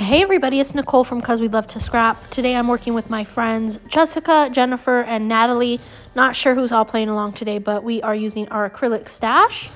Hey everybody, it's Nicole from Cause We Love to Scrap. Today I'm working with my friends Jessica, Jennifer, and Natalie. Not sure who's all playing along today, but we are using our acrylic stash.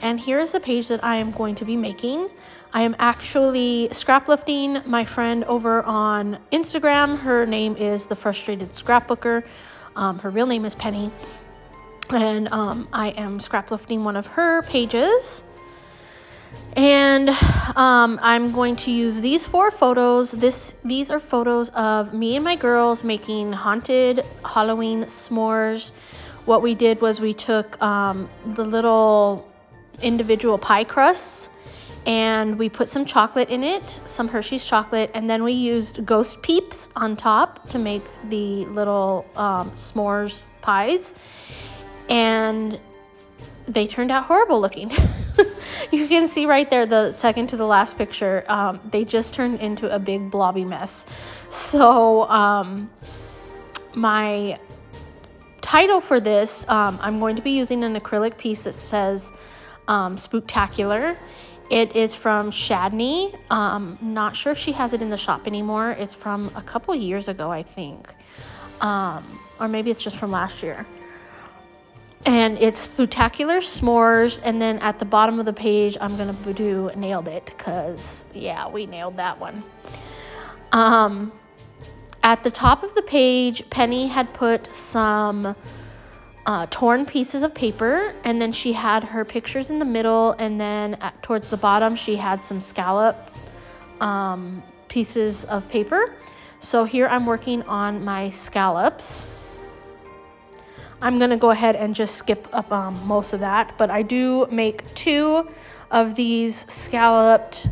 And here is the page that I am going to be making. I am actually scrap lifting my friend over on Instagram. Her name is The Frustrated Scrapbooker. Her real name is Penny. And I am scrap lifting one of her pages. And I'm going to use these 4 photos. These are photos of me and my girls making haunted Halloween s'mores. What we did was we took the little individual pie crusts and we put some chocolate in it, some Hershey's chocolate, and then we used ghost peeps on top to make the little s'mores pies. And they turned out horrible looking. You can see right there, the second to the last picture, they just turned into a big blobby mess. So my title for this, I'm going to be using an acrylic piece that says Spooktacular. It is from Shadnee. Not sure if she has it in the shop anymore. It's from a couple years ago, I think. Or maybe it's just from last year. And it's Spooktacular S'mores, and then at the bottom of the page, I'm going to do Nailed It, because, yeah, we nailed that one. At the top of the page, Penny had put some torn pieces of paper, and then she had her pictures in the middle, and then towards the bottom, she had some scallop pieces of paper. So here I'm working on my scallops. I'm going to go ahead and just skip up most of that, but I do make 2 of these scalloped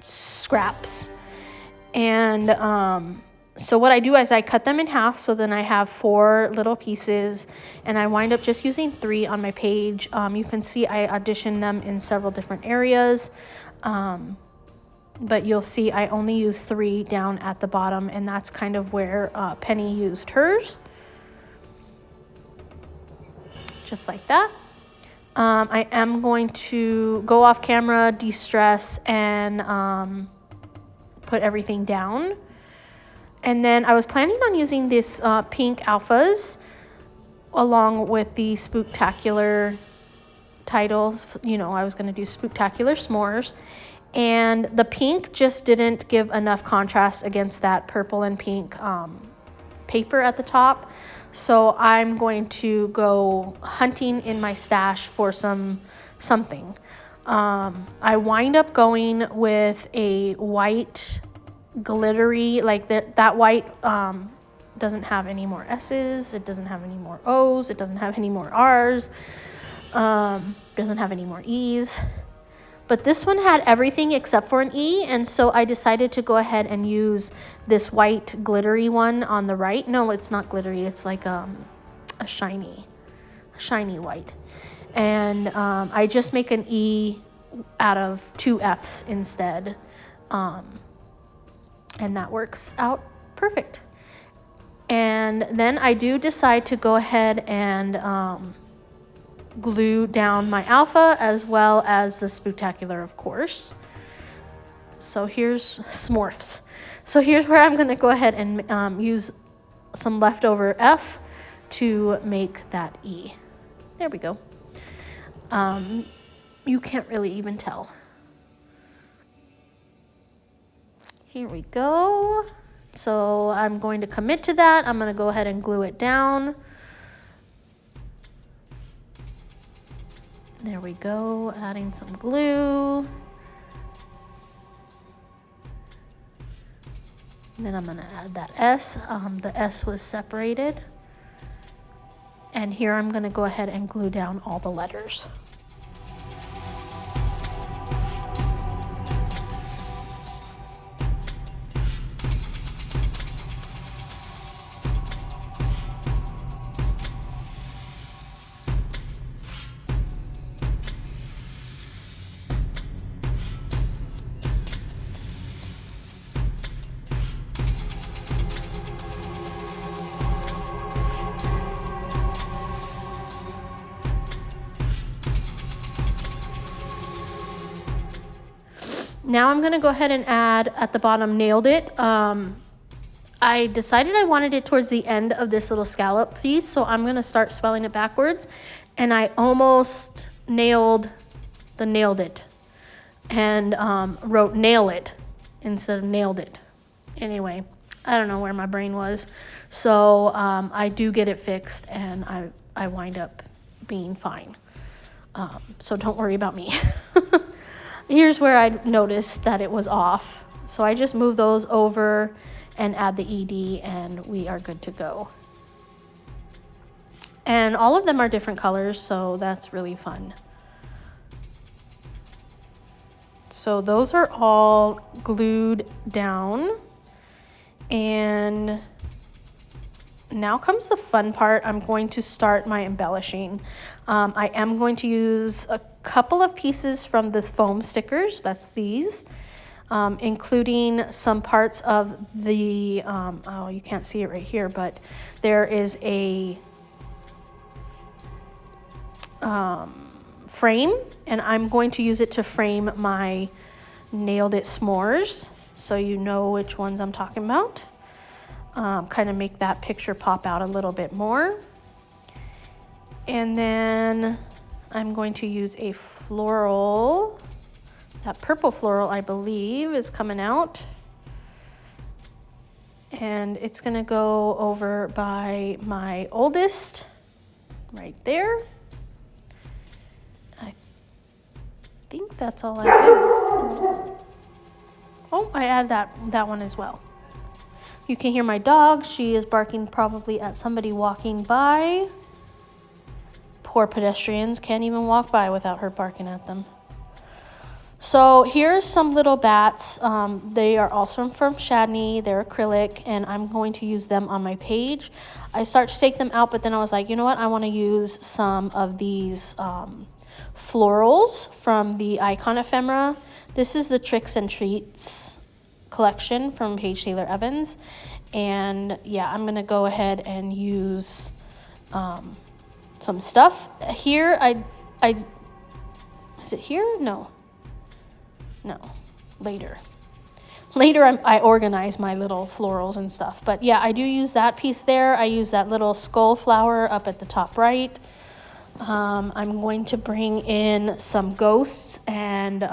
scraps. And so what I do is I cut them in half, so then I have 4 little pieces, and I wind up just using 3 on my page. You can see I auditioned them in several different areas, but you'll see I only use 3 down at the bottom, and that's kind of where Penny used hers. Just like that. I am going to go off camera, de-stress, and put everything down. And then I was planning on using this pink alphas along with the Spooktacular titles. You know, I was going to do Spooktacular S'mores. And the pink just didn't give enough contrast against that purple and pink paper at the top. So I'm going to go hunting in my stash for something. I wind up going with a white glittery, like that white doesn't have any more S's, it doesn't have any more O's, it doesn't have any more R's, doesn't have any more E's. But this one had everything except for an E, and so I decided to go ahead and use this white glittery one on the right. No, it's not glittery. It's like a shiny white. And I just make an E out of 2 F's instead. And that works out perfect. And then I do decide to go ahead and glue down my alpha as well as the Spooktacular, of course. So here's Smorphs. So here's where I'm going to go ahead and use some leftover F to make that E. There we go. You can't really even tell. Here we go. So I'm going to commit to that. I'm going to go ahead and glue it down. There we go, adding some glue. And then I'm going to add that S. The S was separated. And here I'm going to go ahead and glue down all the letters. Now I'm gonna go ahead and add at the bottom, nailed it. I decided I wanted it towards the end of this little scallop piece, so I'm gonna start spelling it backwards, and I almost nailed the nailed it, and wrote nail it instead of nailed it. Anyway, I don't know where my brain was, so I do get it fixed, and I wind up being fine. So don't worry about me. Here's where I noticed that it was off, so I just move those over and add the ED, and we are good to go. And all of them are different colors, so that's really fun. So those are all glued down, and now comes the fun part. I'm going to start my embellishing. I am going to use a couple of pieces from the foam stickers, that's these. Including some parts of the, oh, you can't see it right here, but there is a frame, and I'm going to use it to frame my Nailed It s'mores, so you know which ones I'm talking about. Kind of make that picture pop out a little bit more. And then I'm going to use a floral. That purple floral, I believe, is coming out. And it's gonna go over by my oldest, right there. I think that's all I did. Oh, I added that one as well. You can hear my dog. She is barking probably at somebody walking by. Poor pedestrians can't even walk by without her barking at them. So here's some little bats. They are also from Shadnee. They're acrylic, and I'm going to use them on my page. I start to take them out, but then I was like, you know what? I want to use some of these florals from the Icon Ephemera. This is the Tricks and Treats collection from Paige Taylor Evans. And yeah, I'm going to go ahead and use some stuff. Here, is it here? No, later. I organize my little florals and stuff. But yeah, I do use that piece there. I use that little skull flower up at the top right. I'm going to bring in some ghosts and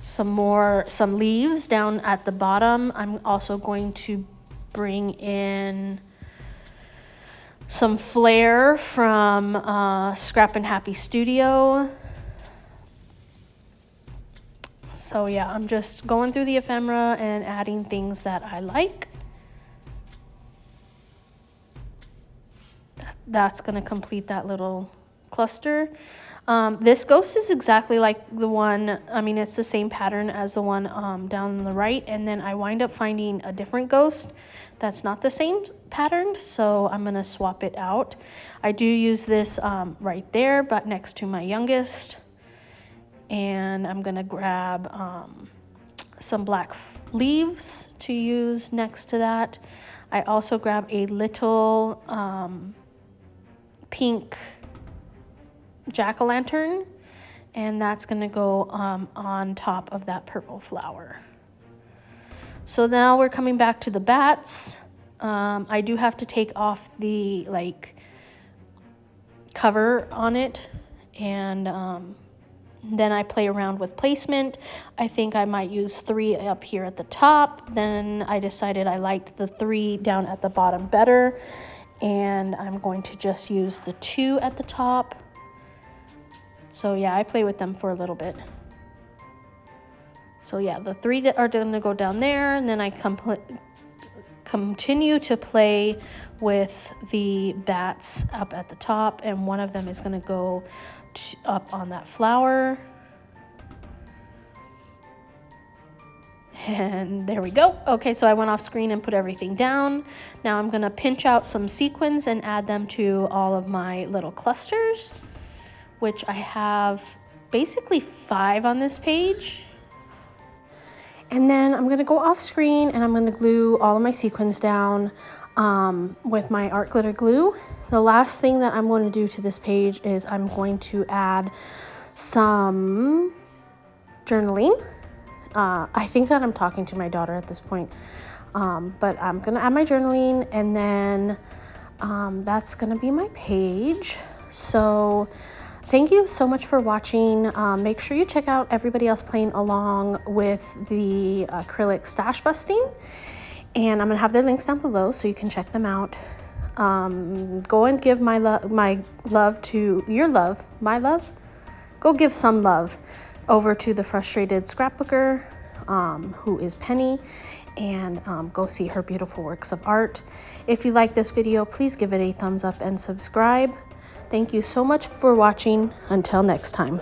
some leaves down at the bottom. I'm also going to bring in some flair from Scrap and Happy Studio. So yeah, I'm just going through the ephemera and adding things that I like. That's gonna complete that little cluster. This ghost is exactly like the one, I mean, it's the same pattern as the one down on the right, and then I wind up finding a different ghost that's not the same pattern, so I'm gonna swap it out. I do use this right there, but next to my youngest. And I'm gonna grab some black leaves to use next to that. I also grab a little pink jack-o'-lantern, and that's gonna go on top of that purple flower. So now we're coming back to the bats. I do have to take off the cover on it, and then I play around with placement. I think I might use 3 up here at the top. Then I decided I liked the 3 down at the bottom better, and I'm going to just use the 2 at the top. So yeah, I play with them for a little bit. So yeah, the 3 that are going to go down there, and then I continue to play with the bats up at the top, and one of them is going to go up on that flower. And there we go. Okay, so I went off screen and put everything down. Now I'm gonna pinch out some sequins and add them to all of my little clusters, which I have basically 5 on this page. And then I'm gonna go off screen and I'm gonna glue all of my sequins down with my art glitter glue. The last thing that I'm going to do to this page is I'm going to add some journaling. I think that I'm talking to my daughter at this point. But I'm gonna add my journaling, and then that's gonna be my page. So thank you so much for watching. Make sure you check out everybody else playing along with the acrylic stash busting, and I'm gonna have their links down below so you can check them out. Go and give my love to your love, my love. Go give some love over to the frustrated scrapbooker, who is Penny, and go see her beautiful works of art. If you like this video, please give it a thumbs up and subscribe. Thank you so much for watching. Until next time.